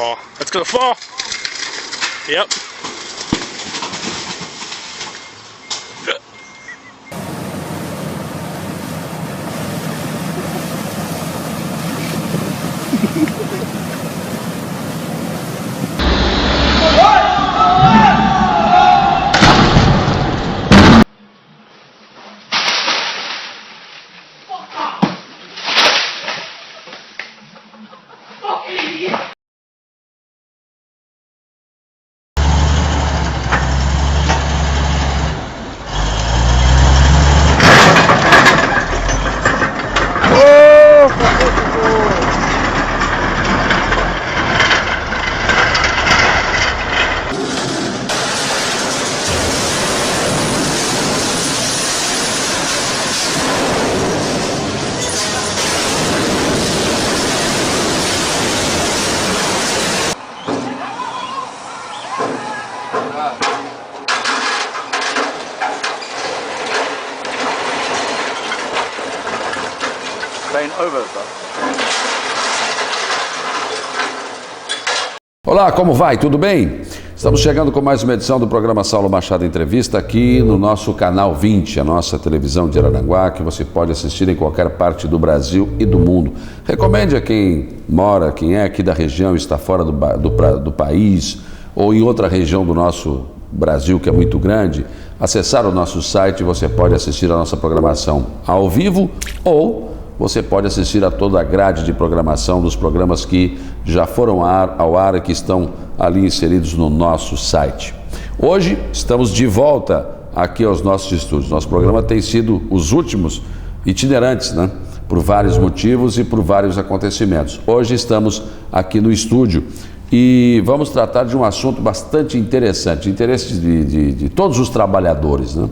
fall. That's gonna fall. Yep. Olá, como vai? Tudo bem? Estamos chegando com mais uma edição do programa Saulo Machado Entrevista aqui no nosso canal 20, a nossa televisão de Araranguá, que você pode assistir em qualquer parte do Brasil e do mundo. Recomende a quem mora, quem é aqui da região, está fora do país ou em outra região do nosso Brasil, que é muito grande, acessar o nosso site. Você pode assistir a nossa programação ao vivo ou você pode assistir a toda a grade de programação dos programas que já foram ao ar e que estão ali inseridos no nosso site. Hoje estamos de volta aqui aos nossos estúdios. Nosso programa tem sido os últimos itinerantes, né? Por vários motivos e por vários acontecimentos. Hoje estamos aqui no estúdio e vamos tratar de um assunto bastante interessante, interesse de todos os trabalhadores, né?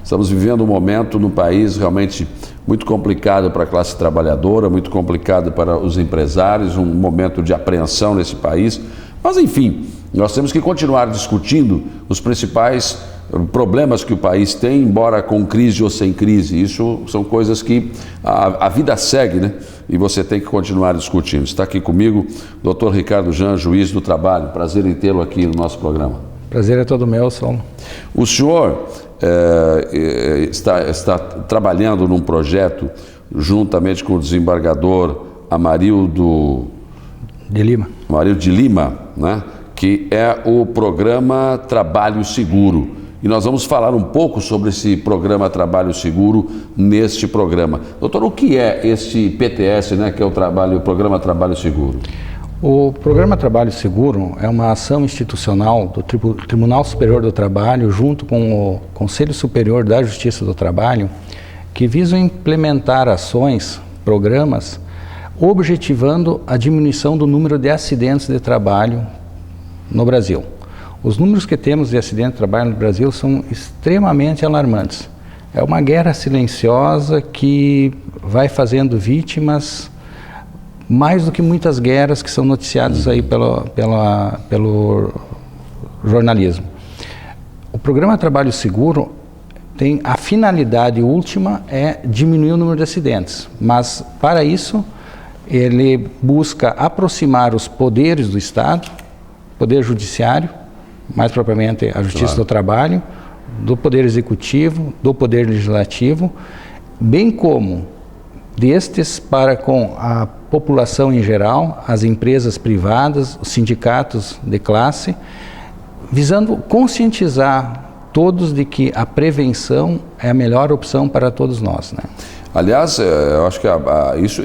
Estamos vivendo um momento no país realmente muito complicado para a classe trabalhadora, muito complicado para os empresários, um momento de apreensão nesse país. Mas, enfim, nós temos que continuar discutindo os principais problemas que o país tem, embora com crise ou sem crise. Isso são coisas que a vida segue, né? E você tem que continuar discutindo. Está aqui comigo o Dr. Ricardo Jean, juiz do trabalho. Prazer em tê-lo aqui no nosso programa. Prazer é todo meu, Saulo. O senhor está trabalhando num projeto juntamente com o desembargador Amarildo de Lima, né? Que é o programa Trabalho Seguro. E nós vamos falar um pouco sobre esse programa Trabalho Seguro neste programa. Doutor, o que é esse PTS, né, que é o programa Trabalho Seguro? O Programa Trabalho Seguro é uma ação institucional do Tribunal Superior do Trabalho junto com o Conselho Superior da Justiça do Trabalho que visam implementar ações, programas, objetivando a diminuição do número de acidentes de trabalho no Brasil. Os números que temos de acidentes de trabalho no Brasil são extremamente alarmantes. É uma guerra silenciosa que vai fazendo vítimas mais do que muitas guerras que são noticiadas aí pelo jornalismo. O programa Trabalho Seguro tem a finalidade última é diminuir o número de acidentes, mas para isso ele busca aproximar os poderes do Estado, poder judiciário, mais propriamente a Justiça do Trabalho, do Poder Executivo, do Poder Legislativo, bem como destes para com a população em geral, as empresas privadas, os sindicatos de classe, visando conscientizar todos de que a prevenção é a melhor opção para todos nós, né? Aliás, eu acho que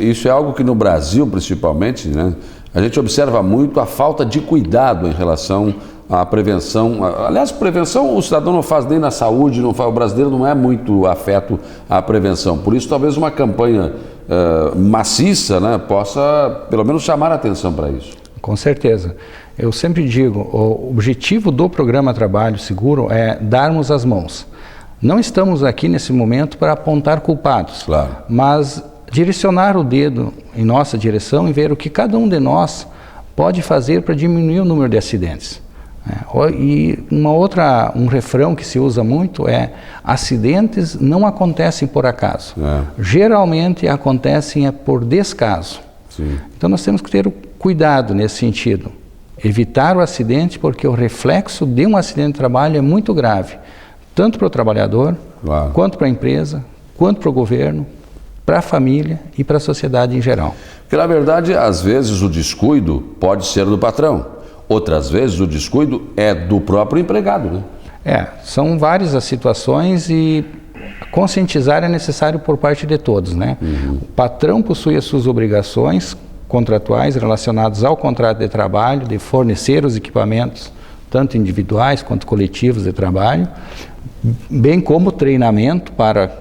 isso é algo que no Brasil, principalmente, né, a gente observa muito a falta de cuidado em relação à prevenção. Aliás, prevenção o cidadão não faz nem na saúde, o brasileiro não é muito afeto à prevenção. Por isso, talvez uma campanha maciça, né, possa pelo menos chamar a atenção para isso. Com certeza. Eu sempre digo, o objetivo do programa Trabalho Seguro é darmos as mãos. Não estamos aqui nesse momento para apontar culpados, claro, mas direcionar o dedo em nossa direção e ver o que cada um de nós pode fazer para diminuir o número de acidentes. E um refrão que se usa muito é: acidentes não acontecem por acaso, geralmente acontecem por descaso. Sim. Então nós temos que ter cuidado nesse sentido. evitar o acidente, porque o reflexo de um acidente de trabalho é muito grave, tanto para o trabalhador, Claro. quanto para a empresa, quanto para o governo, para a família e para a sociedade em geral. Porque, na verdade, às vezes o descuido pode ser do patrão, outras vezes o descuido é do próprio empregado, né? São várias as situações e conscientizar é necessário por parte de todos, né? O patrão possui as suas obrigações contratuais relacionadas ao contrato de trabalho, de fornecer os equipamentos, tanto individuais quanto coletivos de trabalho, bem como treinamento para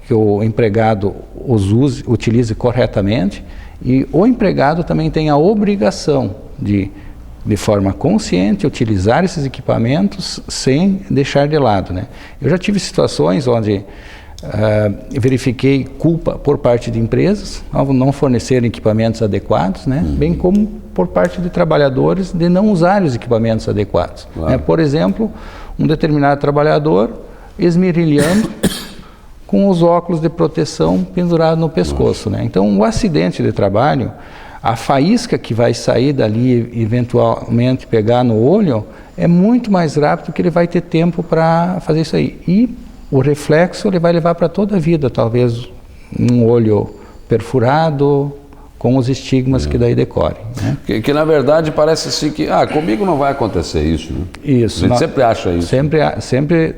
que o empregado os utilize corretamente, e o empregado também tem a obrigação de forma consciente, utilizar esses equipamentos sem deixar de lado, né? Eu já tive situações onde verifiquei culpa por parte de empresas ao não fornecerem equipamentos adequados, né? Bem como por parte de trabalhadores de não usar os equipamentos adequados. Claro. Né? Por exemplo, um determinado trabalhador esmerilhando com os óculos de proteção pendurados no pescoço, né? Então, o acidente de trabalho, a faísca que vai sair dali e eventualmente pegar no olho, é muito mais rápido que ele vai ter tempo para fazer isso aí. E o reflexo ele vai levar para toda a vida, talvez um olho perfurado, com os estigmas que daí decorrem, né? Que na verdade parece assim que, comigo não vai acontecer isso, né? Isso. A gente sempre acha isso. Sempre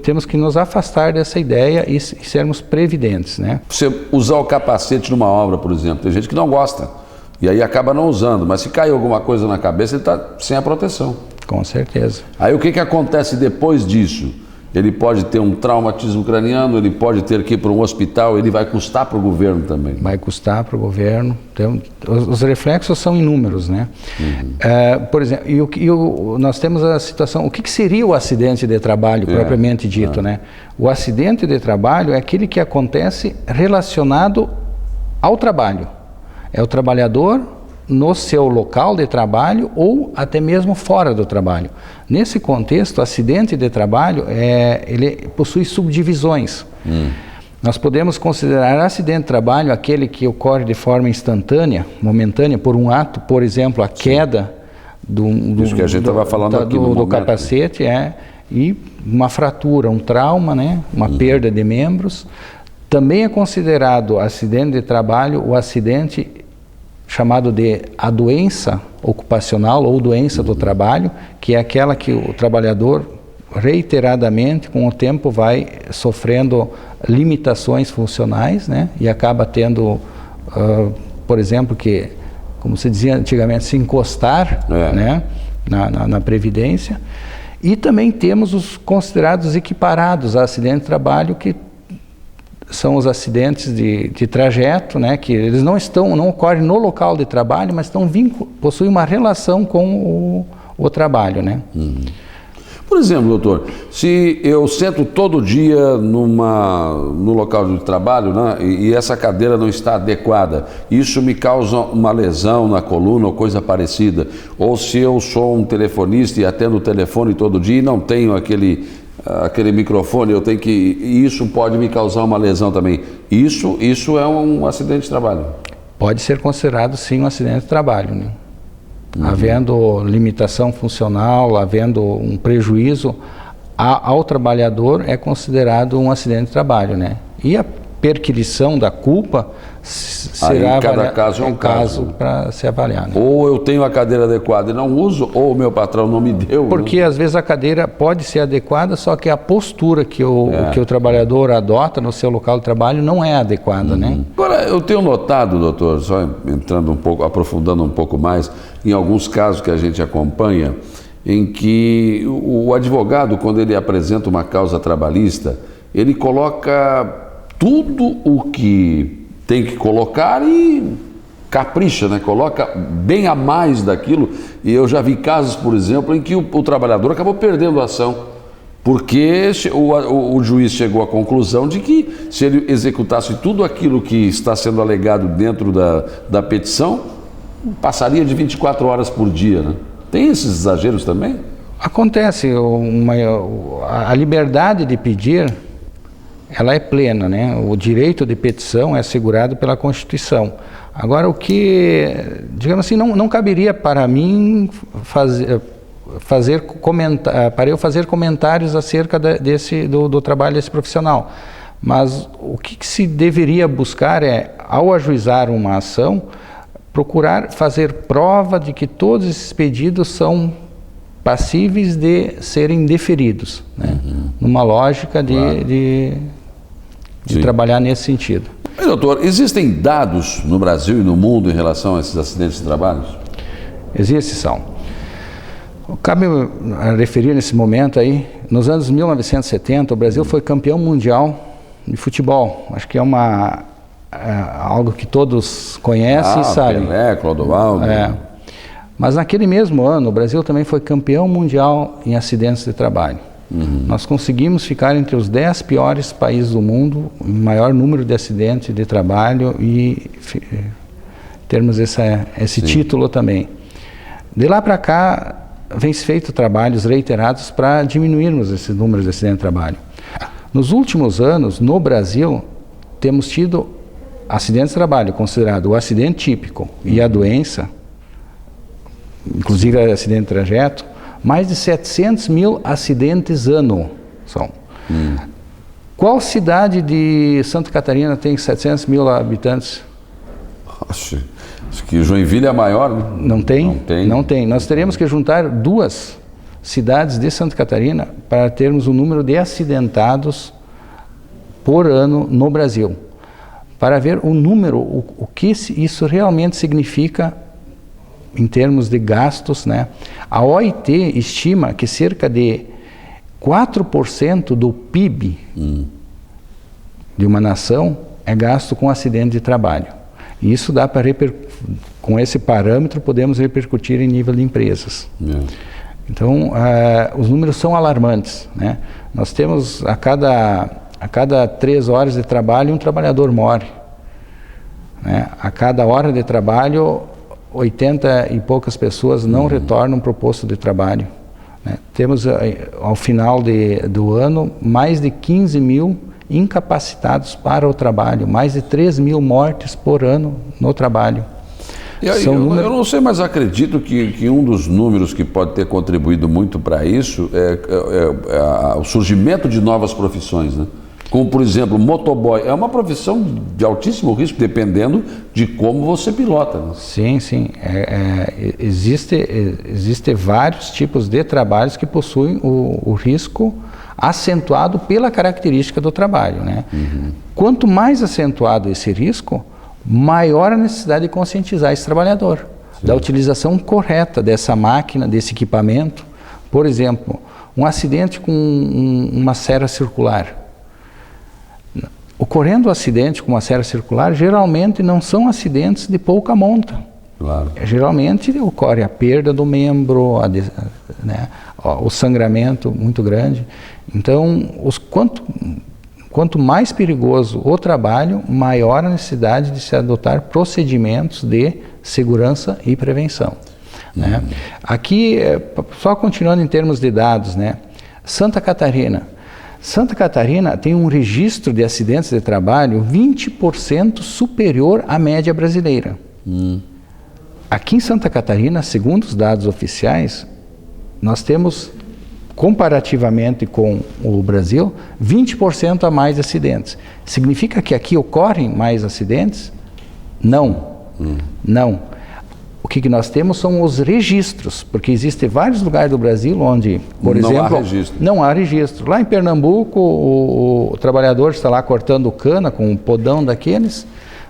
temos que nos afastar dessa ideia e sermos previdentes, né? Você usar o capacete numa obra, por exemplo, tem gente que não gosta, e aí acaba não usando, mas se cair alguma coisa na cabeça, ele está sem a proteção. Com certeza. Aí o que acontece depois disso? Ele pode ter um traumatismo craniano, ele pode ter que ir para um hospital, ele vai custar para o governo também. Vai custar para o governo. Então, os reflexos são inúmeros, né? Por exemplo, nós temos a situação, o que seria o acidente de trabalho propriamente dito, né? O acidente de trabalho é aquele que acontece relacionado ao trabalho. É o trabalhador no seu local de trabalho ou até mesmo fora do trabalho. Nesse contexto, o acidente de trabalho ele possui subdivisões. Nós podemos considerar acidente de trabalho aquele que ocorre de forma instantânea, momentânea, por um ato, por exemplo, a queda Isso que a gente estava falando aqui no do momento, capacete, e uma fratura, um trauma, né? Uma perda de membros. Também é considerado acidente de trabalho o acidente chamado de a doença ocupacional ou doença do trabalho, que é aquela que o trabalhador reiteradamente, com o tempo, vai sofrendo limitações funcionais, né? E acaba tendo, por exemplo, que, como se dizia antigamente, se encostar, né? na Previdência. E também temos os considerados equiparados a acidente de trabalho, que são os acidentes de trajeto, né, que eles não ocorrem no local de trabalho, mas possuem uma relação com o trabalho, né? Por exemplo, doutor, se eu sento todo dia no local de trabalho, né, e essa cadeira não está adequada, isso me causa uma lesão na coluna ou coisa parecida, ou se eu sou um telefonista e atendo o telefone todo dia e não tenho aquele microfone, isso pode me causar uma lesão também. Isso é um acidente de trabalho? Pode ser considerado sim um acidente de trabalho, né? Havendo limitação funcional, havendo um prejuízo ao trabalhador, é considerado um acidente de trabalho, né? E a perquisição da culpa será cada caso é um caso para se avaliar, né? Ou eu tenho a cadeira adequada e não uso, ou o meu patrão não me deu. Porque às vezes a cadeira pode ser adequada, só que a postura que o trabalhador adota no seu local de trabalho não é adequada, né? Agora, eu tenho notado, doutor, só entrando um pouco, aprofundando um pouco mais, em alguns casos que a gente acompanha, em que o advogado, quando ele apresenta uma causa trabalhista, ele coloca tudo o que tem que colocar e capricha, né? Coloca bem a mais daquilo. E eu já vi casos, por exemplo, em que o trabalhador acabou perdendo a ação, porque o juiz chegou à conclusão de que se ele executasse tudo aquilo que está sendo alegado dentro da petição, passaria de 24 horas por dia, né? Tem esses exageros também? Acontece, a liberdade de pedir, ela é plena, né? O direito de petição é assegurado pela Constituição, Agora, o que, digamos assim, não caberia para mim para eu fazer comentários acerca do trabalho desse profissional. Mas o que se deveria buscar é, ao ajuizar uma ação, procurar fazer prova de que todos esses pedidos são passíveis de serem deferidos, né? Numa lógica de trabalhar nesse sentido. Mas, doutor, existem dados no Brasil e no mundo em relação a esses acidentes de trabalho? Existem, são. Cabe referir nesse momento aí, nos anos 1970, o Brasil foi campeão mundial de futebol. Acho que é algo que todos conhecem e sabem. Pelé, Clodoaldo. Mas naquele mesmo ano, o Brasil também foi campeão mundial em acidentes de trabalho. Nós conseguimos ficar entre os 10 piores países do mundo, em maior número de acidentes de trabalho e termos esse título também. De lá para cá, vem-se feito trabalhos reiterados para diminuirmos esses números de acidentes de trabalho. Nos últimos anos, no Brasil, temos tido acidentes de trabalho, considerado o acidente típico e a doença, inclusive acidente de trajeto, mais de 700 mil acidentes ano são. Qual cidade de Santa Catarina tem 700 mil habitantes? Acho que Joinville é a maior, né? Não tem. Nós teremos que juntar 2 cidades de Santa Catarina para termos o número de acidentados por ano no Brasil. Para ver o número, o que isso realmente significa em termos de gastos, né? A OIT estima que cerca de 4% do PIB de uma nação é gasto com acidente de trabalho. E isso dá para com esse parâmetro podemos repercutir em nível de empresas. Então, os números são alarmantes, né? Nós temos a cada 3 horas de trabalho um trabalhador morre, né? A cada hora de trabalho 80 e poucas pessoas não retornam para o posto de trabalho, né? Temos ao final do ano mais de 15 mil incapacitados para o trabalho, mais de 3 mil mortes por ano no trabalho. Eu não sei, mas acredito que um dos números que pode ter contribuído muito para isso é o surgimento de novas profissões, né? Como, por exemplo, motoboy. É uma profissão de altíssimo risco, dependendo de como você pilota, né? Sim. Existe vários tipos de trabalhos que possuem o risco acentuado pela característica do trabalho, né? Quanto mais acentuado esse risco, maior a necessidade de conscientizar esse trabalhador da utilização correta dessa máquina, desse equipamento. Por exemplo, um acidente com uma serra circular. Ocorrendo um acidente com uma serra circular, geralmente não são acidentes de pouca monta. Claro. Geralmente ocorre a perda do membro, o sangramento muito grande. Então, quanto mais perigoso o trabalho, maior a necessidade de se adotar procedimentos de segurança e prevenção, né? Aqui, só continuando em termos de dados, né? Santa Catarina tem um registro de acidentes de trabalho 20% superior à média brasileira. Aqui em Santa Catarina, segundo os dados oficiais, nós temos, comparativamente com o Brasil, 20% a mais acidentes. Significa que aqui ocorrem mais acidentes? Não. Não. O que nós temos são os registros, porque existem vários lugares do Brasil onde, por exemplo, não há registro. Lá em Pernambuco, o trabalhador está lá cortando cana com um podão daqueles,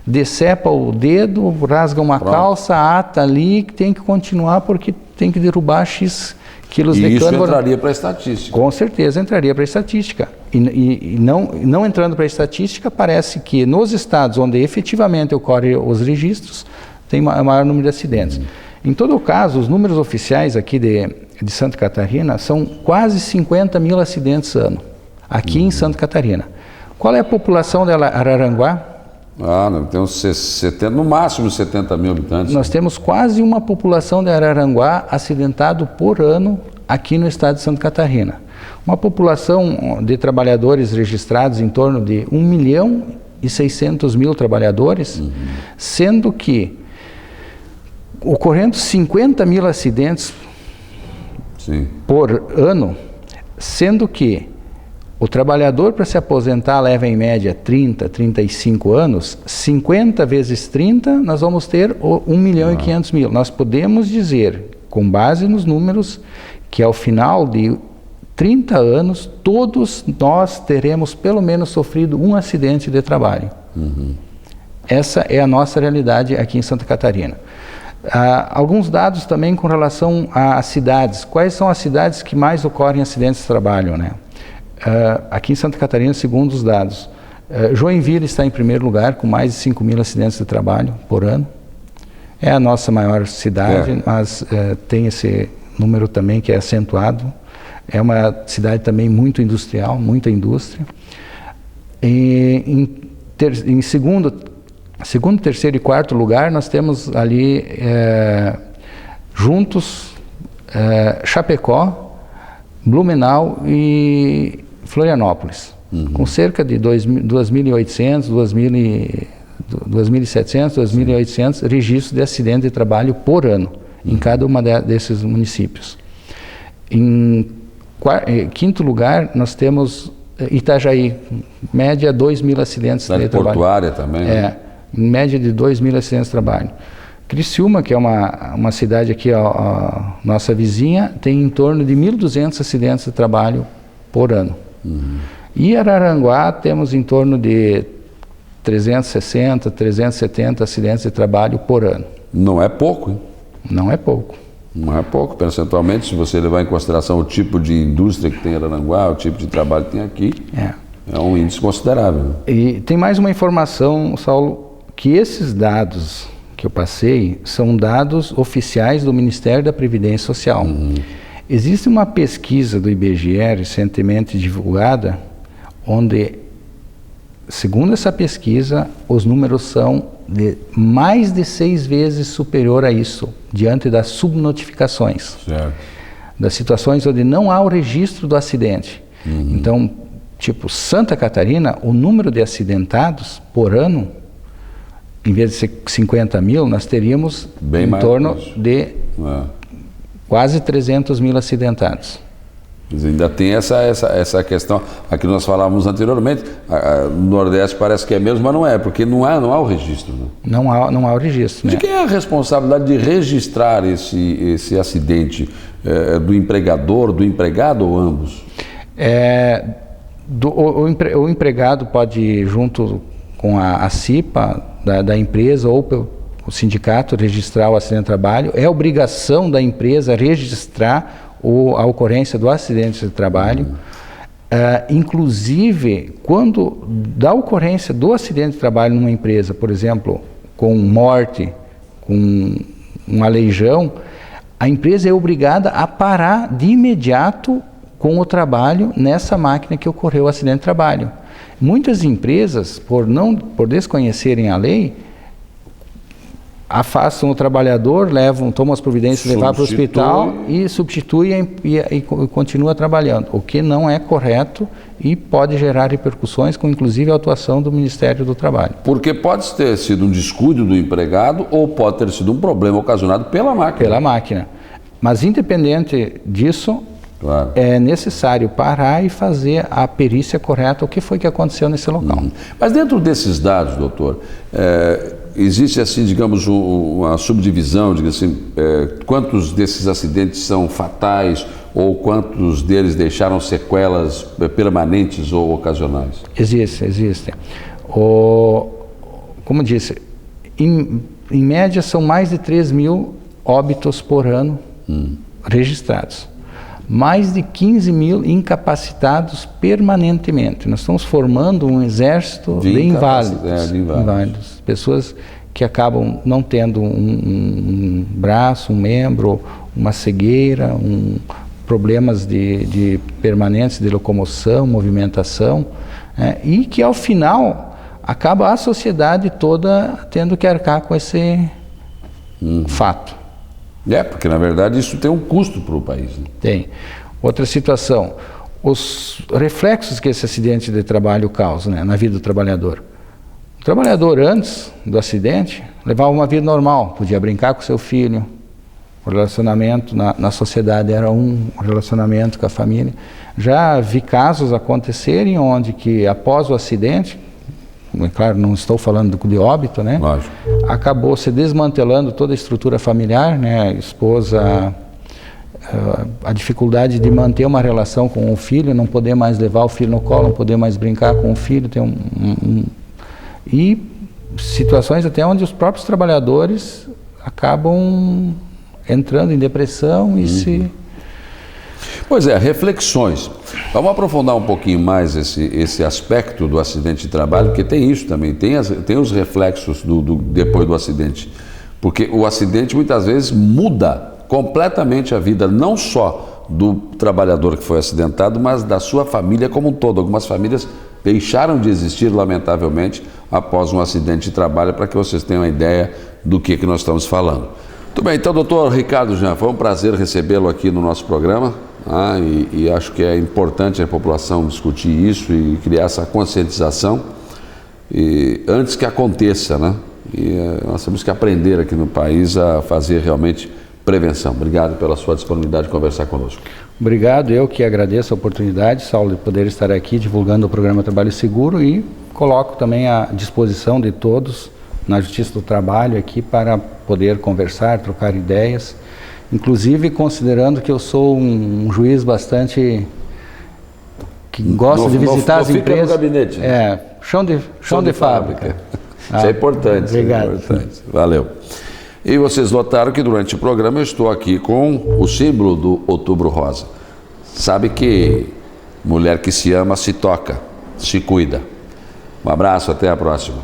decepa o dedo, rasga uma calça, ata ali, que tem que continuar porque tem que derrubar X quilos de cana. E isso entraria para a estatística? Com certeza entraria para a estatística. E não entrando para a estatística, parece que nos estados onde efetivamente ocorrem os registros, tem maior número de acidentes. Em todo caso, os números oficiais aqui de Santa Catarina são quase 50 mil acidentes ano, aqui em Santa Catarina. Qual é a população de Araranguá? Tem no máximo 70 mil habitantes. Nós temos quase uma população de Araranguá acidentado por ano aqui no estado de Santa Catarina. Uma população de trabalhadores registrados em torno de 1 milhão 1.600.000 trabalhadores, sendo que ocorrendo 50.000 acidentes por ano, sendo que o trabalhador para se aposentar leva em média 30, 35 anos, 50 vezes 30 nós vamos ter 1.500.000. Nós podemos dizer, com base nos números, que ao final de 30 anos, todos nós teremos pelo menos sofrido um acidente de trabalho. Essa é a nossa realidade aqui em Santa Catarina. Alguns dados também com relação às cidades. Quais são as cidades que mais ocorrem acidentes de trabalho, né? Aqui em Santa Catarina, segundo os dados, Joinville está em primeiro lugar, com mais de 5.000 acidentes de trabalho por ano. É a nossa maior cidade, mas tem esse número também que é acentuado. É uma cidade também muito industrial, muita indústria. Em segundo, terceiro e quarto lugar, nós temos ali juntos Chapecó, Blumenau e Florianópolis, com cerca de 2.800, 2.700, 2.800 registros de acidente de trabalho por ano, em cada uma desses municípios. Em quinto lugar, nós temos Itajaí, média 2.000 acidentes de trabalho. Portuária também. Em média de 2.000 acidentes de trabalho. Criciúma, que é uma cidade aqui, nossa vizinha, tem em torno de 1.200 acidentes de trabalho por ano. E Araranguá temos em torno de 360, 370 acidentes de trabalho por ano. Não é pouco, hein? Não é pouco. Não é pouco, percentualmente, se você levar em consideração o tipo de indústria que tem em Araranguá, o tipo de trabalho que tem aqui, é um índice considerável. E tem mais uma informação, Saulo, que esses dados que eu passei são dados oficiais do Ministério da Previdência Social. Existe uma pesquisa do IBGE recentemente divulgada, onde, segundo essa pesquisa, os números são de mais de 6 vezes superior a isso, diante das subnotificações, das situações onde não há o registro do acidente. Então, tipo, Santa Catarina, o número de acidentados por ano, em vez de ser 50.000, nós teríamos bem em torno de quase 300.000 acidentados. Ainda tem essa questão, aqui nós falávamos anteriormente, no Nordeste parece que é mesmo, mas não é, porque não há o registro. Né? Não há o registro. De quem é a responsabilidade de registrar esse acidente? Do empregador, do empregado ou ambos? O empregado pode ir junto com a CIPA da empresa ou o sindicato registrar o acidente de trabalho. É obrigação da empresa registrar a ocorrência do acidente de trabalho. Inclusive, quando da ocorrência do acidente de trabalho numa empresa, por exemplo, com morte, com um aleijão, a empresa é obrigada a parar de imediato com o trabalho nessa máquina que ocorreu o acidente de trabalho. Muitas empresas, por desconhecerem a lei, afastam o trabalhador, tomam as providências de levar para o hospital e substituem e continua trabalhando, o que não é correto e pode gerar repercussões com inclusive a atuação do Ministério do Trabalho. Porque pode ter sido um descuido do empregado ou pode ter sido um problema ocasionado pela máquina. Pela máquina. Mas independente disso, é necessário parar e fazer a perícia correta, o que foi que aconteceu nesse local. Mas dentro desses dados, doutor, existe assim, digamos, uma subdivisão, digamos assim, quantos desses acidentes são fatais ou quantos deles deixaram sequelas permanentes ou ocasionais? Existem. Como disse, em média são mais de 3.000 óbitos por ano registrados. Mais de 15.000 incapacitados permanentemente. Nós estamos formando um exército de inválidos. Pessoas que acabam não tendo um braço, um membro, uma cegueira, problemas de permanentes de locomoção, movimentação, e que ao final acaba a sociedade toda tendo que arcar com esse fato. Porque na verdade isso tem um custo para o país. Né? Tem. Outra situação, os reflexos que esse acidente de trabalho causa, né, na vida do trabalhador. O trabalhador, antes do acidente, levava uma vida normal, podia brincar com seu filho, o relacionamento na sociedade era um relacionamento com a família. Já vi casos acontecerem onde que após o acidente, é claro, não estou falando de óbito, né? Lógico. Acabou se desmantelando toda a estrutura familiar, né? A esposa, a dificuldade de manter uma relação com o filho, não poder mais levar o filho no colo, não poder mais brincar com o filho, e situações até onde os próprios trabalhadores acabam entrando em depressão e se... Pois é, reflexões. Vamos aprofundar um pouquinho mais esse aspecto do acidente de trabalho, porque tem isso também, tem os reflexos depois do acidente. Porque o acidente muitas vezes muda completamente a vida, não só do trabalhador que foi acidentado, mas da sua família como um todo. Algumas famílias deixaram de existir, lamentavelmente, após um acidente de trabalho, para que vocês tenham uma ideia do que nós estamos falando. Muito bem, então, doutor Ricardo Jean, foi um prazer recebê-lo aqui no nosso programa, e acho que é importante a população discutir isso e criar essa conscientização antes que aconteça, né? E nós temos que aprender aqui no país a fazer realmente prevenção. Obrigado pela sua disponibilidade de conversar conosco. Obrigado, eu que agradeço a oportunidade, Saulo, de poder estar aqui divulgando o programa Trabalho Seguro e coloco também à disposição de todos na Justiça do Trabalho aqui para poder conversar, trocar ideias, inclusive considerando que eu sou um juiz bastante que gosta de visitar as empresas. No gabinete, né? Chão de fábrica. Isso é importante. Obrigado. É importante. Valeu. E vocês notaram que durante o programa eu estou aqui com o símbolo do Outubro Rosa. Sabe que mulher que se ama se toca, se cuida. Um abraço, até a próxima.